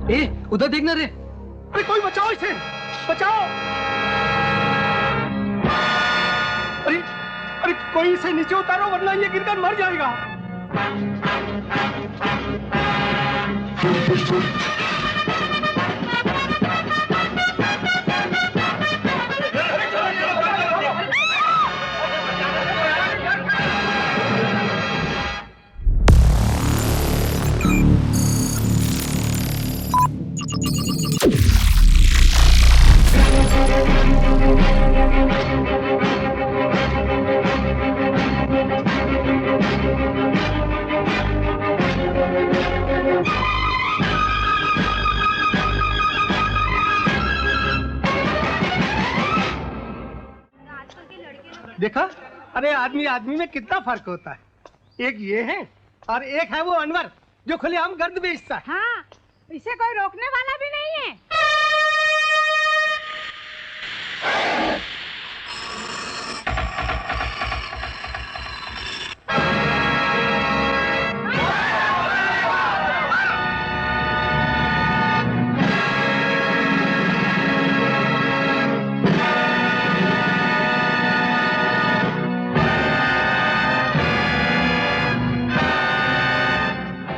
ए, उधर देखना रे। अरे कोई बचाओ इसे, बचाओ। अरे अरे कोई इसे नीचे उतारो वरना ये गिरकर मर जाएगा। देखा, अरे आदमी आदमी में कितना फर्क होता है। एक ये है और एक है वो अनवर जो खुलेआम गर्द बेचता है। हाँ, इसे कोई रोकने वाला भी नहीं है।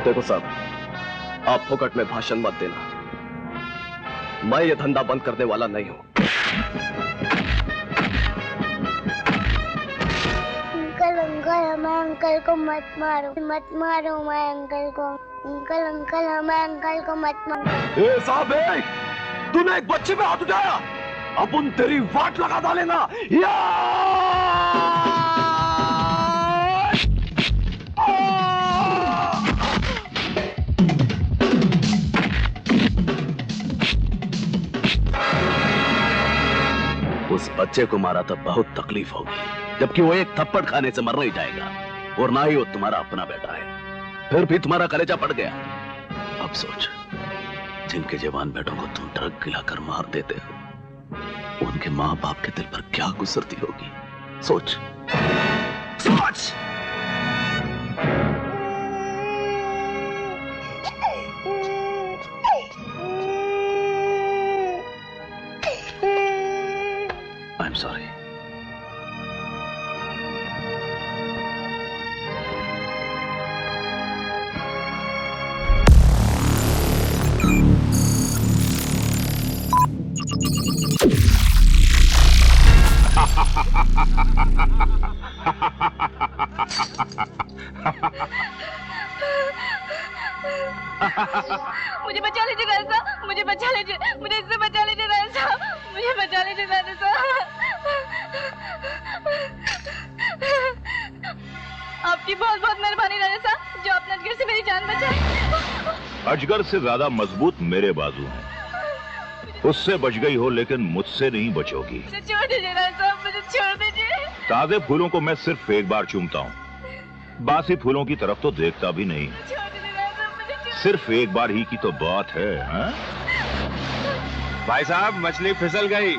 देखो साहब, आप फोकट में भाषण मत देना। मैं ये धंधा बंद करने वाला नहीं हूं। अंकल अंकल, हमारे अंकल को मत मारो, मत मारो हमारे अंकल को। अंकल अंकल, हमारे अंकल को मत मारो। ए साहब, तूने एक बच्चे पे हाथ उठाया, अब उन तेरी वाट लगा डालेगा। या उस बच्चे को मारा तो बहुत तकलीफ होगी, जबकि वो एक थप्पड़ खाने से मर नहीं जाएगा, और ना ही वो तुम्हारा अपना बेटा है। फिर भी तुम्हारा कलेजा पड़ गया। अब सोच, जिनके जवान बेटों को तुम ट्रक गिलाकर मार देते हो, उनके माँ बाप के दिल पर क्या गुजरती होगी। सोच सोच। I'm sorry. मुझे बचा लीजिए राजा साहब, मुझे बचा लीजिए, मुझे इससे बचा लीजिए राजा साहब, मुझे बचा लीजिए राजा साहब। आपकी बहुत बहुत मेहरबानी राजा साहब, जो आपने अजगर से मेरी जान बचाई। अजगर से ज्यादा मजबूत मेरे बाजू हैं। उससे बच गई हो लेकिन मुझसे नहीं बचोगी। मुझे छोड़ दीजिए राजा साहब, मुझे छोड़ दीजिए। ताजे फूलों को मैं सिर्फ एक बार चूमता हूँ, बासी फूलों की तरफ तो देखता भी नहीं। सिर्फ एक बार ही की तो बात है। हा? भाई साहब, मछली फिसल गई।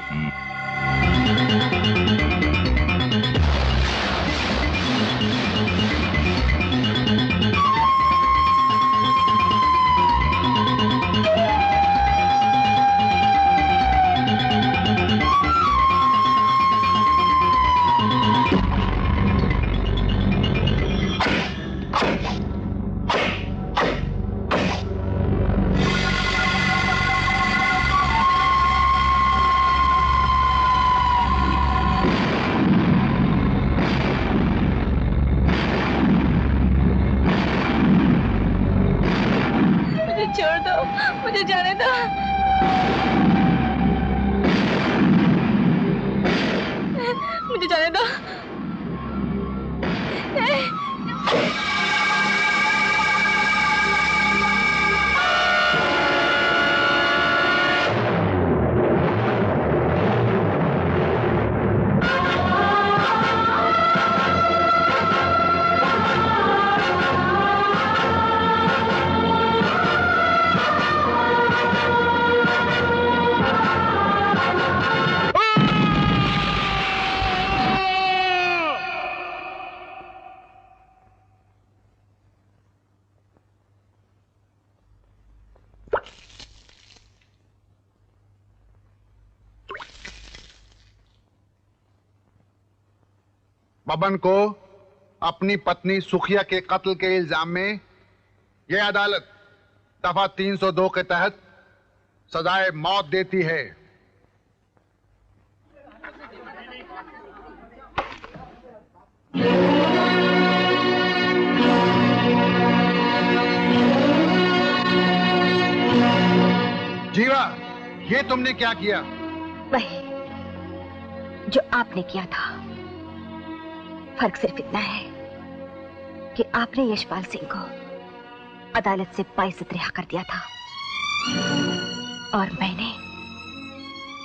मुझे जाने दो। मुझे जाने दो। बबन को अपनी पत्नी सुखिया के कत्ल के इल्जाम में यह अदालत दफा 302 के तहत सजाए मौत देती है। जीवा, ये तुमने क्या किया? वही जो आपने किया था। फर्क सिर्फ इतना है कि आपने यशपाल सिंह को अदालत से बाइज्जत रिहा कर दिया था और मैंने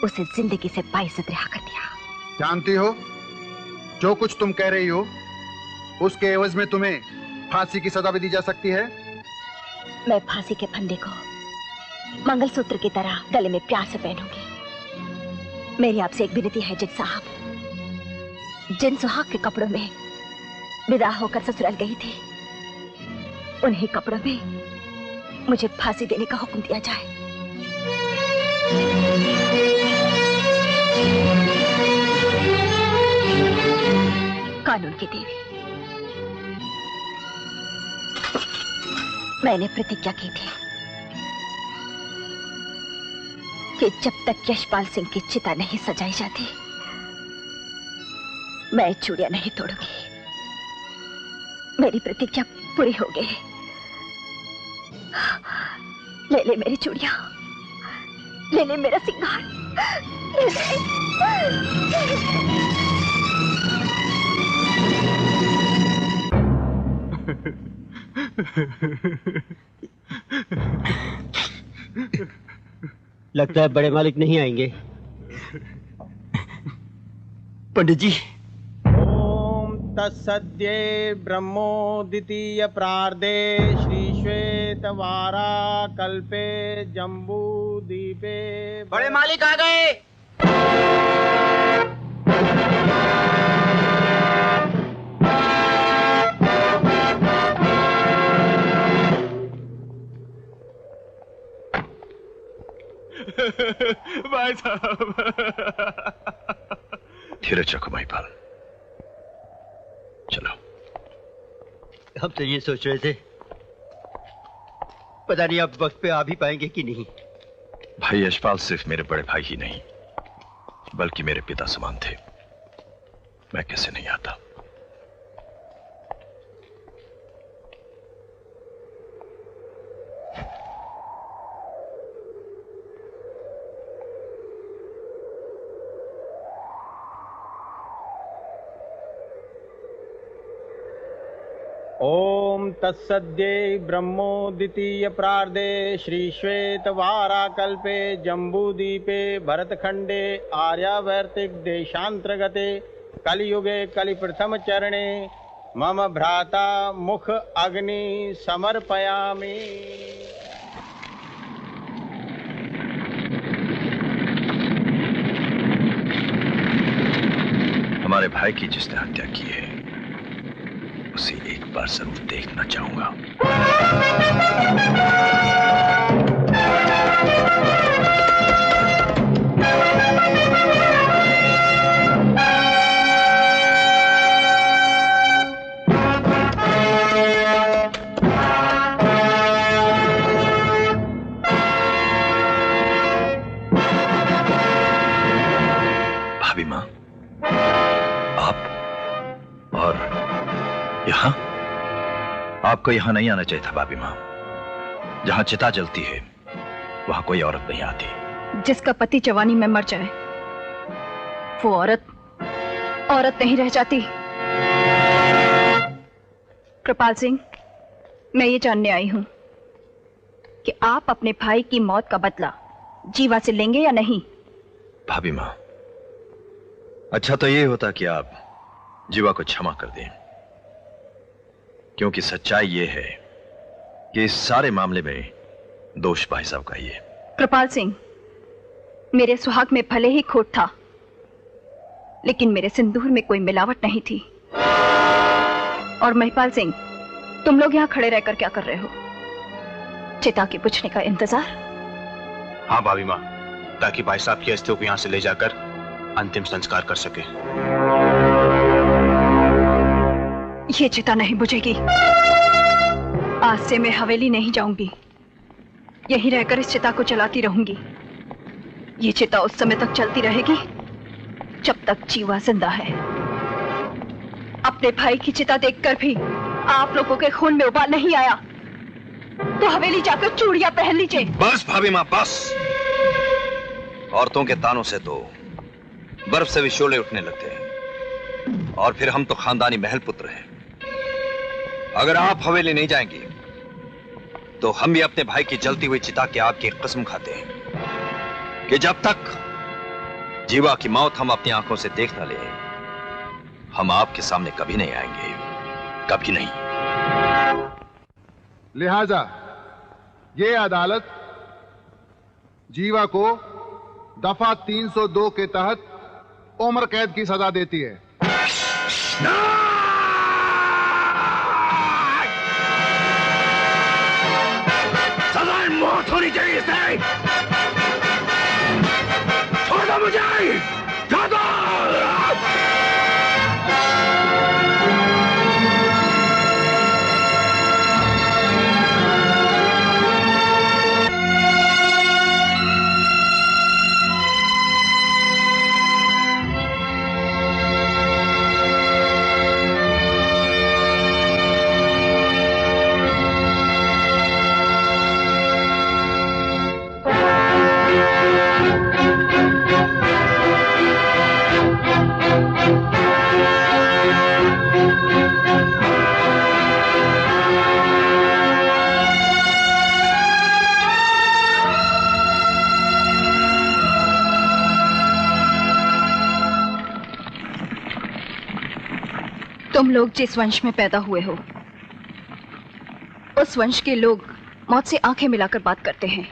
उसे जिंदगी से बाइज्जत रिहा कर दिया। जानती हो, जो कुछ तुम कह रही हो उसके एवज में तुम्हें फांसी की सजा भी दी जा सकती है। मैं फांसी के फंदे को मंगलसूत्र की तरह गले में प्यार से पहनूंगी। मेरी आपसे एक विनती है जज साहब, जिन सुहाग के कपड़ों में विदा होकर ससुराल गई थी, उन्हीं कपड़ों में मुझे फांसी देने का हुक्म दिया जाए। कानून की देवी, मैंने प्रतिज्ञा की थी कि जब तक यशपाल सिंह की चिता नहीं सजाई जाती, मैं चूड़ियां नहीं तोड़ूंगी। मेरी प्रतिज्ञा पूरी हो गई। ले ले मेरी चूड़ियां, ले ले मेरा सिंगार, ले ले। लगता है बड़े मालिक नहीं आएंगे। पंडित जी। ओम तत्सद्ये ब्रह्मोदितीय प्रार्धे श्री श्वेतवारा कल्पे जम्बू दीपे। बड़े मालिक आ गए। भाई साहब। धीरज रखो भाईपाल, चलो। हम तो ये सोच रहे थे, पता नहीं आप वक्त पे आ भी पाएंगे कि नहीं। भाई यशपाल सिर्फ मेरे बड़े भाई ही नहीं, बल्कि मेरे पिता समान थे। मैं कैसे नहीं आता। ओम तत्सद्ये ब्रह्मोदितीय प्रार्धे श्री श्वेतवारा कल्पे जम्बूदीपे भरतखंडे आर्यावर्तिक देशांतर्गते कलियुगे कलिप्रथम चरणे मम भ्राता मुख अग्नि समर्पयामि। हमारे भाई की जिसने हत्या की है, उसे एक बार जरूर देखना चाहूंगा। भाभी माँ, आप और यहाँ? आपको यहाँ नहीं आना चाहिए था भाभी माँ। जहाँ चिता जलती है वहाँ कोई औरत नहीं आती। जिसका पति जवानी में मर जाए वो औरत नहीं रह जाती। कृपाल सिंह, मैं ये जानने आई हूं कि आप अपने भाई की मौत का बदला जीवा से लेंगे या नहीं। भाभी माँ, अच्छा तो ये होता कि आप जीवा को क्षमा कर दें, क्योंकि सच्चाई ये है कि इस सारे मामले में दोष भाई साहब का ही है। कृपाल सिंह, मेरे सुहाग में भले ही खोट था, लेकिन मेरे सिंदूर में कोई मिलावट नहीं थी। और महिपाल सिंह, तुम लोग यहाँ खड़े रहकर क्या कर रहे हो? चिता के पूछने का इंतजार? हाँ भाभी माँ, ताकि भाई साहब की अस्थियों को यहाँ से ले जाकर अंतिम संस्कार कर सके। ये चिता नहीं बुझेगी। आज से मैं हवेली नहीं जाऊंगी, यहीं रहकर इस चिता को चलाती रहूंगी। ये चिता उस समय तक चलती रहेगी जब तक जीवा जिंदा है। अपने भाई की चिता देखकर भी आप लोगों के खून में उबाल नहीं आया तो हवेली जाकर चूड़ियां पहन लीजिए। बस भाभी माँ बस। औरतों के तानों से तो बर्फ से भी शोले उठने लगते हैं, और फिर हम तो खानदानी महल पुत्र हैं। अगर आप हवेली नहीं जाएंगी तो हम भी अपने भाई की जलती हुई चिता की आग की कसम खाते हैं कि जब तक जीवा की मौत हम अपनी आंखों से देख न ले, हम आपके सामने कभी नहीं आएंगे, कभी नहीं। लिहाजा ये अदालत जीवा को दफा 302 के तहत उम्र कैद की सजा देती है। सजा मौत होनी चाहिए इसे। छोड़ दो मुझे, छोड़ दो। तुम लोग जिस वंश में पैदा हुए हो उस वंश के लोग मौत से आंखें मिलाकर बात करते हैं।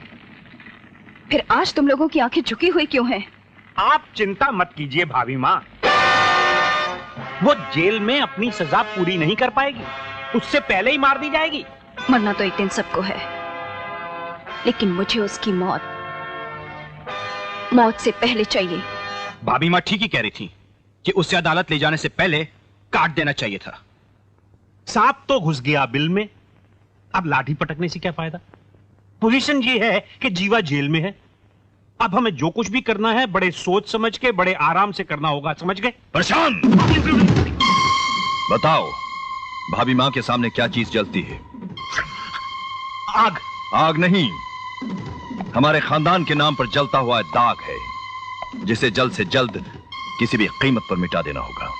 फिर आज तुम लोगों की आंखें झुकी हुई क्यों हैं? आप चिंता मत कीजिए भाभी माँ, वो जेल में अपनी सजा पूरी नहीं कर पाएगी, उससे पहले ही मार दी जाएगी। मरना तो एक दिन सबको है, लेकिन मुझे उसकी मौत से पहले चाहिए। भाभी माँ ठीक ही कह रही थी कि उसे अदालत ले जाने से पहले काट देना चाहिए था। सांप तो घुस गया बिल में, अब लाठी पटकने से क्या फायदा। पोजीशन ये है कि जीवा जेल में है, अब हमें जो कुछ भी करना है बड़े सोच समझ के, बड़े आराम से करना होगा, समझ गए? प्रशांत, बताओ भाभी मां के सामने क्या चीज जलती है? आग। आग नहीं, हमारे खानदान के नाम पर जलता हुआ दाग है, जिसे जल्द से जल्द किसी भी कीमत पर मिटा देना होगा।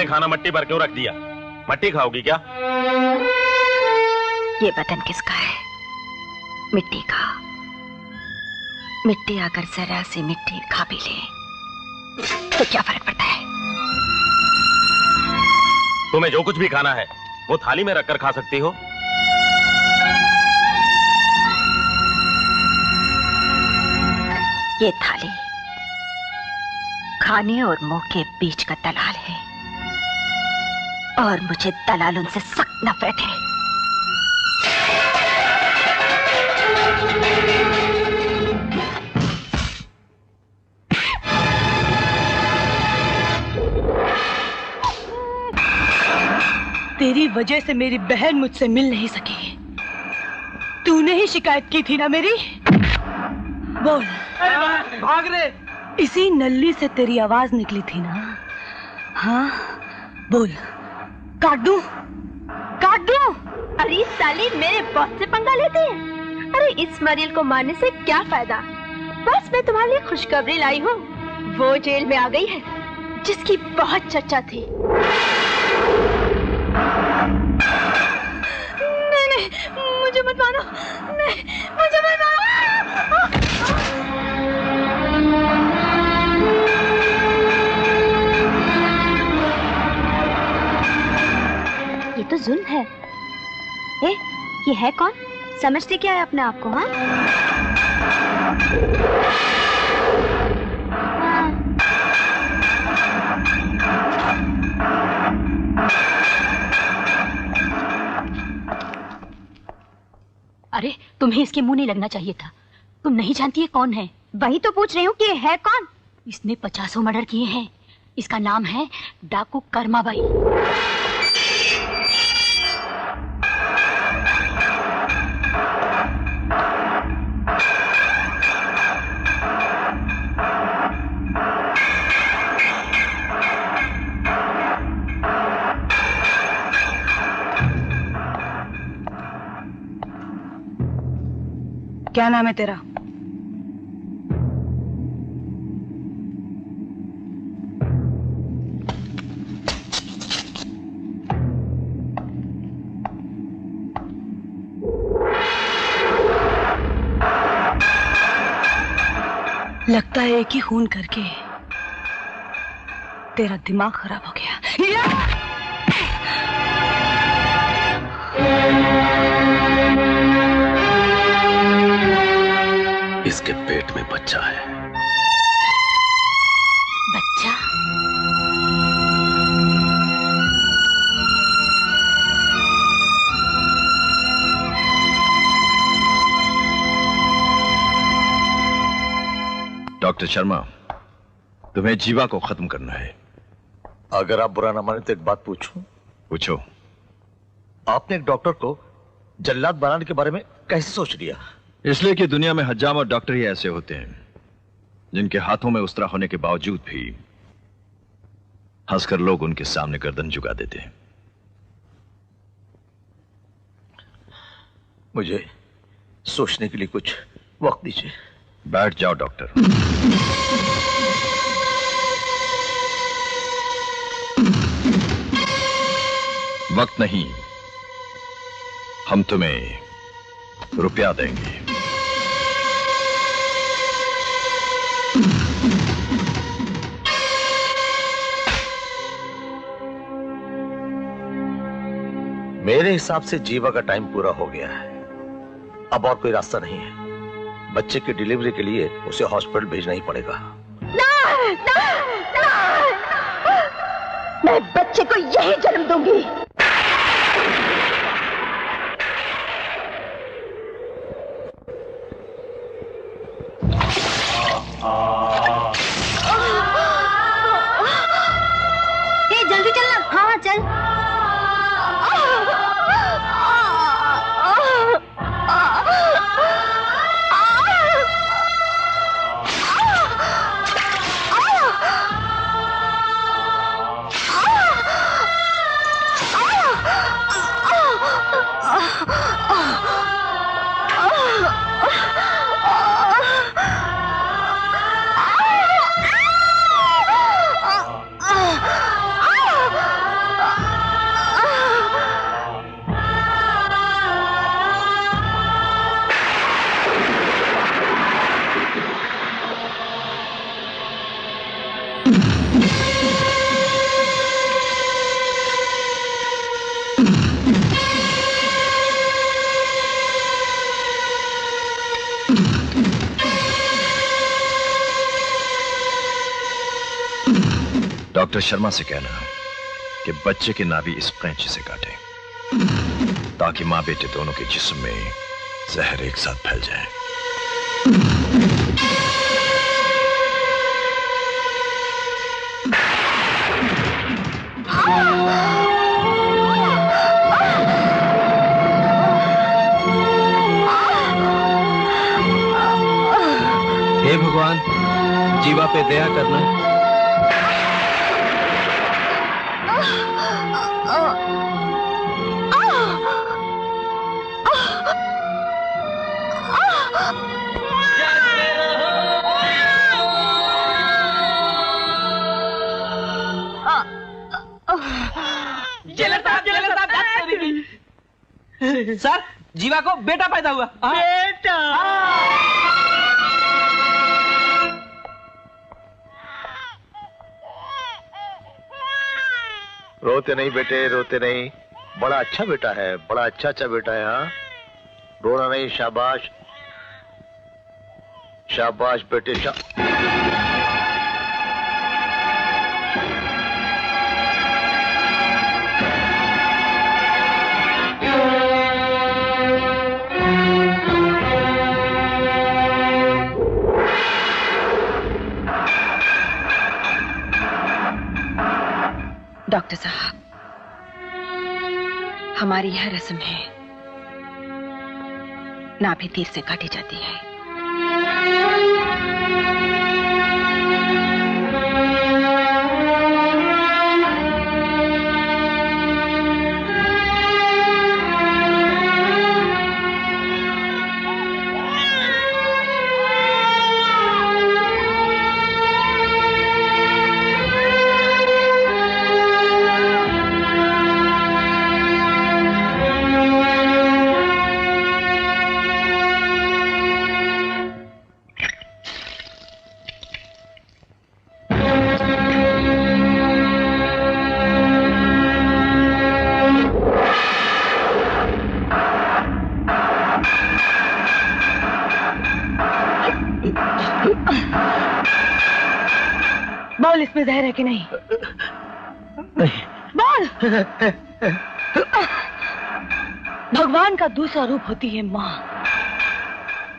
खाना मट्टी पर क्यों रख दिया? मट्टी खाओगी क्या? ये बदन किसका है? मिट्टी का। मिट्टी अगर जरा सी मिट्टी खा भी ले तो क्या फर्क पड़ता है? तुम्हें जो कुछ भी खाना है वो थाली में रखकर खा सकती हो। ये थाली खाने और मुंह के बीच का दलाल है, और मुझे दलाल उनसे सख्त नफरत है। तेरी वजह से मेरी बहन मुझसे मिल नहीं सकी। तूने ही शिकायत की थी ना मेरी? बोल। भाग रे। इसी नल्ली से तेरी आवाज निकली थी ना? हाँ बोल। काट दूं? काट दूं? अरे साली मेरे बॉस से पंगा लेते हैं। अरे इस मरील को मारने से क्या फायदा? बस मैं तुम्हारे लिए खुशखबरी लाई हूँ, वो जेल में आ गई है जिसकी बहुत चर्चा थी। नहीं नहीं, मुझे मत मारो, नहीं मुझे मत मारो। ये तो जुल्म है। ये है कौन? समझते क्या है अपने आप को? हाँ, अरे तुम्हें इसके मुंह नहीं लगना चाहिए था। तुम नहीं जानती है कौन है? वही तो पूछ रही हूँ कि है कौन? इसने 50 मर्डर किए हैं। इसका नाम है डाकू कर्माबाई। क्या नाम है तेरा? लगता है एक ही खून करके तेरा दिमाग खराब हो गया। इसके पेट में बच्चा है। बच्चा? डॉक्टर शर्मा, तुम्हें जीवा को खत्म करना है। अगर आप बुरा ना माने तो एक बात पूछूं? पूछो। आपने एक डॉक्टर को जल्लाद बनाने के बारे में कैसे सोच लिया? इसलिए कि दुनिया में हजाम और डॉक्टर ही ऐसे होते हैं जिनके हाथों में उस्तरा होने के बावजूद भी हंसकर लोग उनके सामने गर्दन झुका देते हैं। मुझे सोचने के लिए कुछ वक्त दीजिए। बैठ जाओ डॉक्टर। वक्त नहीं, हम तुम्हें रुपया देंगे। मेरे हिसाब से जीवा का टाइम पूरा हो गया है। अब और कोई रास्ता नहीं है। बच्चे की डिलीवरी के लिए उसे हॉस्पिटल भेजना ही पड़ेगा। मैं बच्चे को यही जन्म दूंगी। जल्दी चलना। हाँ चल। डॉक्टर शर्मा से कहना कि बच्चे की नाभि इस कैंची से काटे ताकि मां बेटे दोनों के जिस्म में जहर एक साथ फैल जाए। हे भगवान, जीवा पे दया करना। सर, जीवा को बेटा पैदा हुआ। बेटा। रोते नहीं बेटे, रोते नहीं। बड़ा अच्छा बेटा है, बड़ा अच्छा बेटा है। हाँ, रोना नहीं। शाबाश शाबाश बेटे, डॉक्टर साहब, हमारी यह रस्म है, नाभि तीर से काटी जाती है। बोल, इसमें जहर है कि नहीं? बोल। भगवान का दूसरा रूप होती है माँ,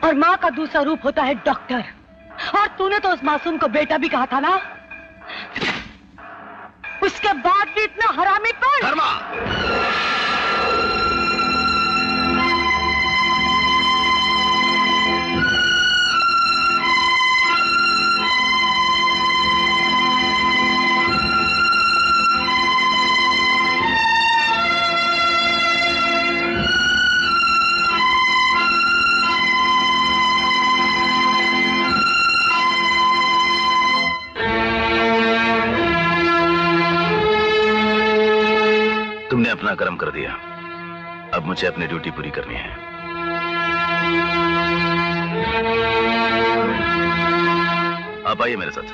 और माँ का दूसरा रूप होता है डॉक्टर। और तूने तो उस मासूम को बेटा भी कहा था ना, उसके बाद भी इतना हरामी कौन? तुमने अपना कर्म कर दिया, अब मुझे अपनी ड्यूटी पूरी करनी है। आप आइए मेरे साथ।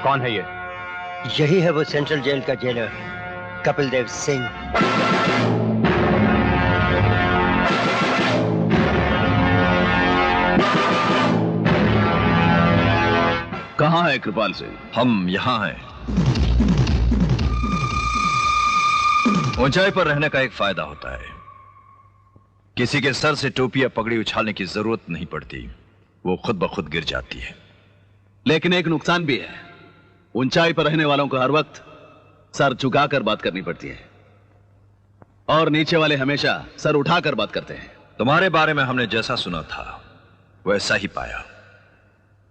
कौन है ये? यही है वो सेंट्रल जेल का जेलर, कपिल देव सिंह। कहाँ है कृपाल सिंह? हम यहाँ हैं। ऊंचाई पर रहने का एक फायदा होता है, किसी के सर से टोपी या पगड़ी उछालने की जरूरत नहीं पड़ती, वो खुद ब खुद गिर जाती है। लेकिन एक नुकसान भी है, ऊंचाई पर रहने वालों को हर वक्त सर झुकाकर बात करनी पड़ती है, और नीचे वाले हमेशा सर उठाकर बात करते हैं। तुम्हारे बारे में हमने जैसा सुना था वैसा ही पाया।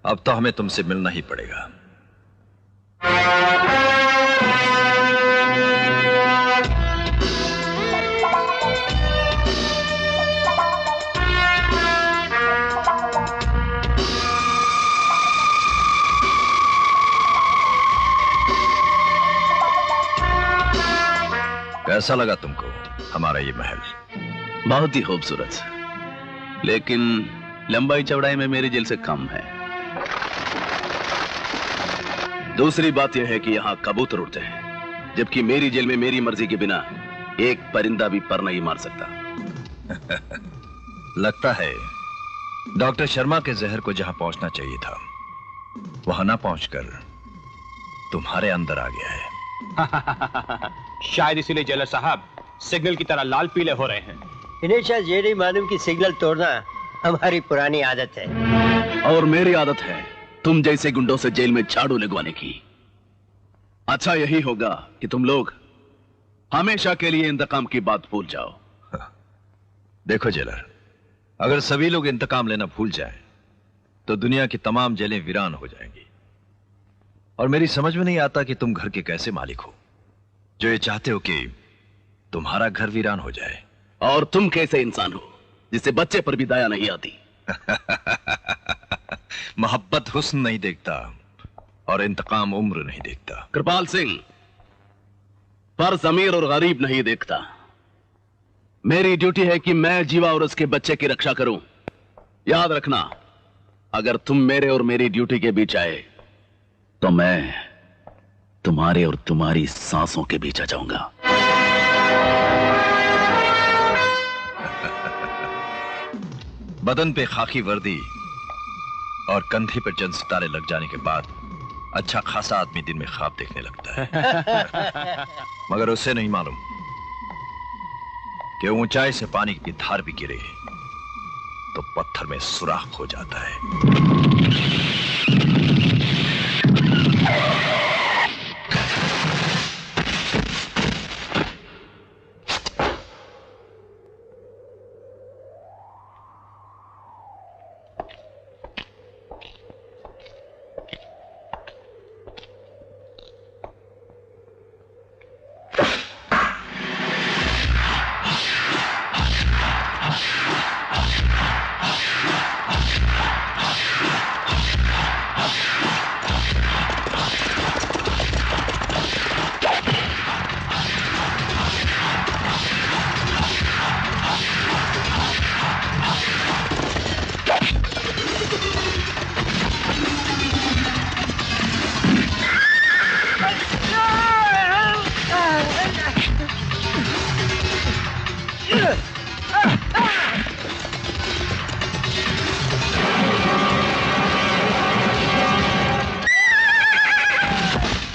अब तो हमें तुमसे मिलना ही पड़ेगा। कैसा लगा तुमको हमारा ये महल? बहुत ही खूबसूरत, लेकिन लंबाई चौड़ाई में मेरी जेल से कम है। दूसरी बात यह है कि यहां कबूतर उड़ते हैं, जबकि मेरी जेल में मेरी मर्जी के बिना एक परिंदा भी पर नहीं मार सकता। लगता है डॉक्टर शर्मा के जहर को जहां पहुंचना चाहिए था वहां ना पहुंचकर तुम्हारे अंदर आ गया है। शायद इसीलिए जेलर साहब सिग्नल की तरह लाल पीले हो रहे हैं। इन्हें शायद ये नहीं मालूम कि सिग्नल तोड़ना हमारी पुरानी आदत है। और मेरी आदत है तुम जैसे गुंडों से जेल में झाड़ू लगवाने की। अच्छा यही होगा कि तुम लोग हमेशा के लिए इंतकाम की बात भूल जाओ। देखो जेलर, अगर सभी लोग इंतकाम लेना भूल जाएं, तो दुनिया की तमाम जेलें वीरान हो जाएंगी। और मेरी समझ में नहीं आता कि तुम घर के कैसे मालिक हो जो ये चाहते हो कि तुम्हारा घर वीरान हो जाए। और तुम कैसे इंसान हो जिससे बच्चे पर भी दया नहीं आती। मोहब्बत हुस्न नहीं देखता और इंतकाम उम्र नहीं देखता। कृपाल सिंह, फर्ज अमीर और गरीब नहीं देखता। मेरी ड्यूटी है कि मैं जीवा और उसके बच्चे की रक्षा करूं। याद रखना, अगर तुम मेरे और मेरी ड्यूटी के बीच आए तो मैं तुम्हारे और तुम्हारी सांसों के बीच आ जाऊंगा। बदन पे खाकी वर्दी और कंधे पर जन सितारे लग जाने के बाद अच्छा खासा आदमी दिन में ख्वाब देखने लगता है। मगर उसे नहीं मालूम कि ऊंचाई से पानी की धार भी गिरे तो पत्थर में सुराख हो जाता है।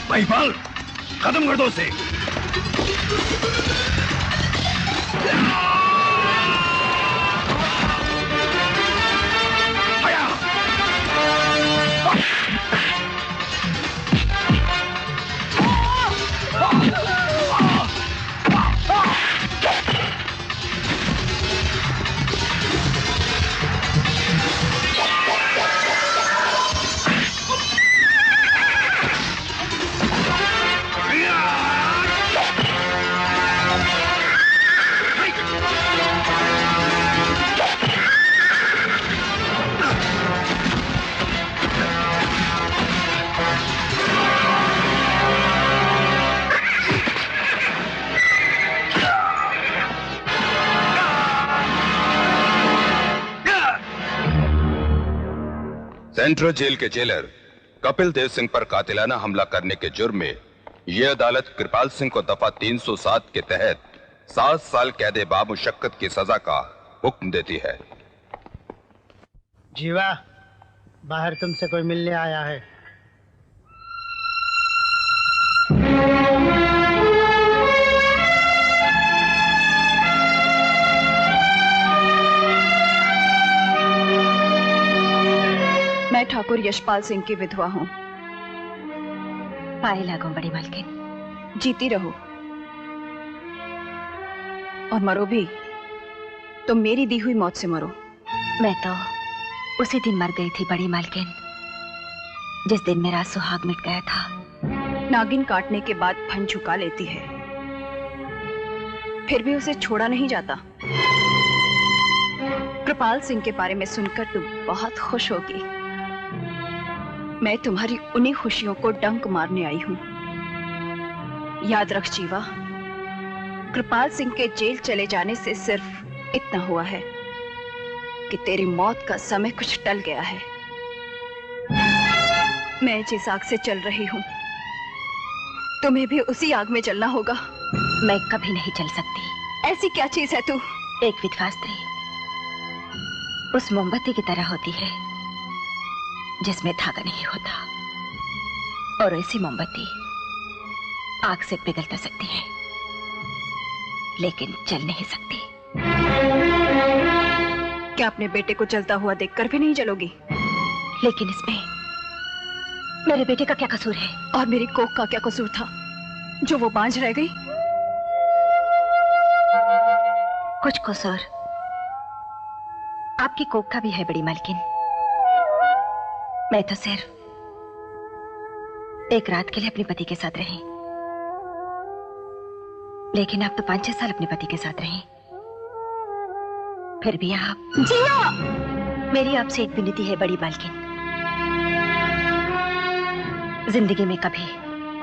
महिपाल, खत्म कर दो उसे। सेंट्रल जेल के जेलर कपिल देव सिंह पर कातिलाना हमला करने के जुर्म में यह अदालत कृपाल सिंह को दफा 307 के तहत 7 साल कैद बामुशक्कत की सजा का हुक्म देती है। जीवा, बाहर तुमसे कोई मिलने आया है। मैं ठाकुर यशपाल सिंह की विधवा हूँ। पाए लागो बड़ी मालकिन। जीती रहो और मरो भी तो मेरी दी हुई मौत से मरो। मैं तो उसी दिन मर गई थी बड़ी मालकिन, जिस दिन मेरा सुहाग मिट गया था। नागिन काटने के बाद फन झुका लेती है, फिर भी उसे छोड़ा नहीं जाता। कृपाल सिंह के बारे में सुनकर तुम बहुत खुश होगी। मैं तुम्हारी उन्हीं खुशियों को डंक मारने आई हूं। याद रख जीवा, कृपाल सिंह के जेल चले जाने से सिर्फ इतना हुआ है कि तेरी मौत का समय कुछ टल गया है। मैं जिस आग से चल रही हूं, तुम्हें भी उसी आग में जलना होगा। मैं कभी नहीं चल सकती। ऐसी क्या चीज है तू? एक विधवा स्त्री उस मोमबत्ती की तरह होती है जिसमें धागा नहीं होता, और ऐसी मोमबत्ती आग से पिघल तो सकती है लेकिन जल नहीं सकती। क्या अपने बेटे को जलता हुआ देखकर भी नहीं जलोगी? लेकिन इसमें मेरे बेटे का क्या कसूर है? और मेरी कोख का क्या कसूर था जो वो बांझ रह गई? कुछ कसूर आपकी कोख का भी है बड़ी मालकिन। मैं तो सिर्फ एक रात के लिए अपने पति के साथ रही, लेकिन आप तो 5-6 साल अपने पति के साथ रही। फिर भी आप जिया! मेरी आपसे एक विनती है बड़ी मालकिन, जिंदगी में कभी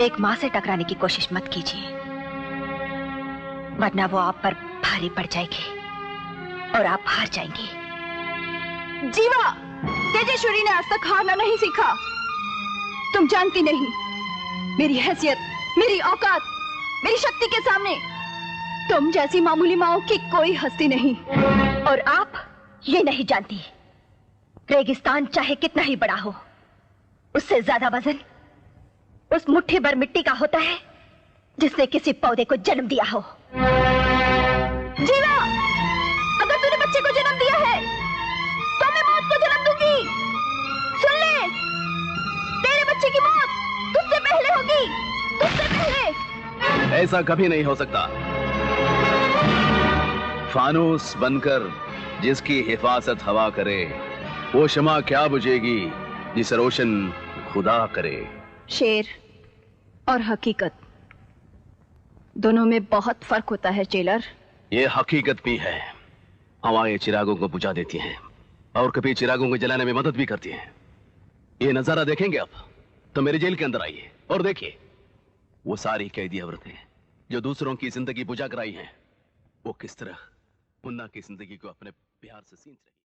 एक मां से टकराने की कोशिश मत कीजिए, वरना वो आप पर भारी पड़ जाएगी और आप हार जाएंगी। जीवा! तेजेश्वरी ने आज तक हारना नहीं सीखा। तुम जानती नहीं, मेरी हैसियत, मेरी औकात, मेरी शक्ति के सामने तुम जैसी मामूली माओ की कोई हस्ती नहीं। और आप ये नहीं जानती, रेगिस्तान चाहे कितना ही बड़ा हो, उससे ज्यादा वजन उस मुट्ठी भर मिट्टी का होता है जिसने किसी पौधे को जन्म दिया हो। जीवा, अगर तूने बच्चे को जन्म दिया है तो मैं मौत को जन्म दूंगी। सुन ले, तेरे बच्चे की मौत तुझसे पहले होगी, तुझसे पहले। ऐसा कभी नहीं हो सकता। फानूस बनकर जिसकी हिफाजत हवा करे, वो शमा क्या बुझेगी जिसे रोशन खुदा करे। शेर और हकीकत दोनों में बहुत फर्क होता है जेलर। ये हकीकत भी है, हवाएं चिरागों को बुझा देती हैं और कभी चिरागों को जलाने में मदद भी करती हैं। ये नजारा देखेंगे अब तो मेरे जेल के अंदर आइए और देखिए वो सारी कैदी औरतें जो दूसरों की जिंदगी बुझा कराई हैं, वो किस तरह मुन्ना की जिंदगी को अपने प्यार से सींच रही।